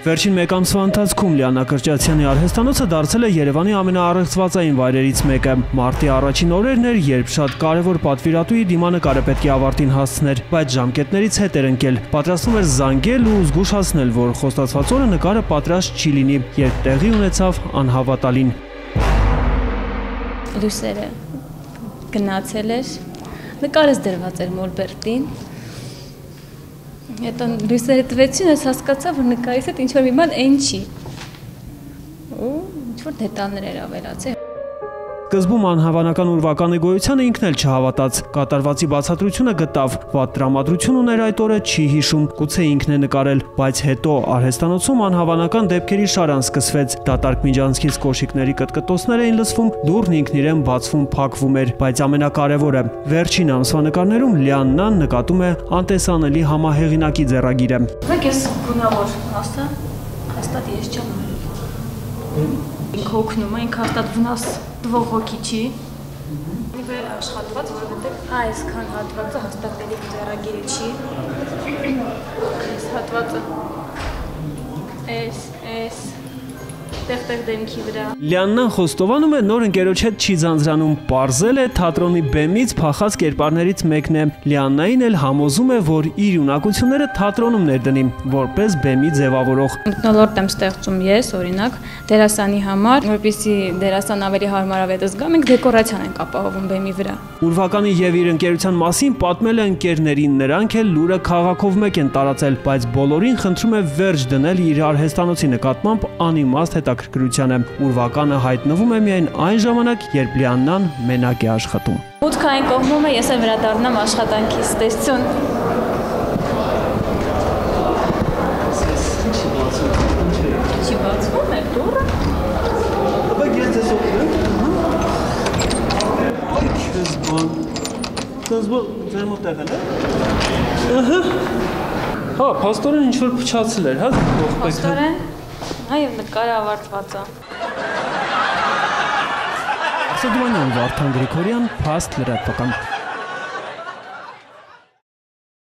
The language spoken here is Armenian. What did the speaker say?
Վերջին մեկ ամսվա ընթացքում Լիաննա Կրճատյանի արհեստանոցը դարձել է Երևանի ամենաառեղծվածային վայրերից մեկը։ Մարտի առաջին օրերն էր, երբ շատ կարևոր պատվիրատուի դիմանկարը պետք է ավարտին հասցներ, բայց ժամկետներից հետ էր ընկել։ Պատրաստվում էր զանգել ու զգուշացնել, որ խոստացված օրը նկարը պատրաստ չի լինի, երբ տեղի ունեցավ անհավատալին։ Լույսերը գնացել էր, նկարս դրված էր մոլբերտին։ Հետո լույսերը տվեցին, ես հասկացա, որ նկարից հետ ինչ-որ մի բան այն չի։ Ու ինչ-որ դետալներ էր ավելացել։ Սկզբում անհավանական ուրվականի գոյությանը ինքն էլ չհավատաց։ Կատարվածի բացատրությունը գտավ, վատ տրամադրություն ուներ այդ օրը չի հիշում, գուցե ինքն է նկարել, բայց հետո արհեստանոցում անհավանական դեպքերի շարան սկսվեց։ Դատարկ միջանցքից կոշիկների կտկտոցներ էին լսվում, դուռն ինքն իրեն բացվում, փակվում էր, բայց ամենակարևորը, վերջին ամսվա նկարներում Լիաննան նկատում է անտեսանելի համահեղինակի ձեռագիրը։ Եք ես գունավոր, հաստատ ես չեմ արել։ Ինքը օգնում է, ինքը հաստատ վնաս տվող հոգի չի։ Ինքը աշխատված, որովհետև այսքան հատվածը հաստատելի ձեռագիրը չի։ Այս հատվածը էս տեղ դեմքի վրա։ Լիաննան խոստովանում է, նոր ընկերոջ հետ չի ձանձրանում, պարզել է թատրոնի բեմից փախած կերպարներից մեկն է։ Լիաննային էլ համոզում է, որ իր ունակությունները թատրոնում ներդնի, որպես բեմի ձևավորող։ Մթնոլորտ եմ ստեղծում ես, օրինակ, դերասանի համար, որպեսզի դերասան ավելի հարմարավետ զգա, մենք դեկորացիան ենք ապահովում բեմի վրա։ Ուրվականի եւ իր ընկերության մասին պատմել է ընկերներին, նրանք էլ լուրը քաղաքով մեկ են տարածել, բայց բոլորին խնդրում է վերջ դնել իր արհեստանոցի նկատմամբ անիմաստ հետաքրքրությանը։ Ուրվականը հայտնվում է միայն այն ժամանակ, երբ Լիաննան մենակ է աշխատում։ Մուտքը այն կողմում է, ես էլ վերադառնամ աշխատանքից, տեսություն։ Չի բացվում է դուռը։ Բայց ես ձեզ օգնեմ։ Ձեր մոտ եղել է։ Ահա։ Հա, փաստորեն ինչ-որ փչացել էր, հա։ Փաստորեն։ Այո, նկարը ավարտված է։ Սեդուանյան Վարդան Գրիգորյան, Փաստ լրատվական։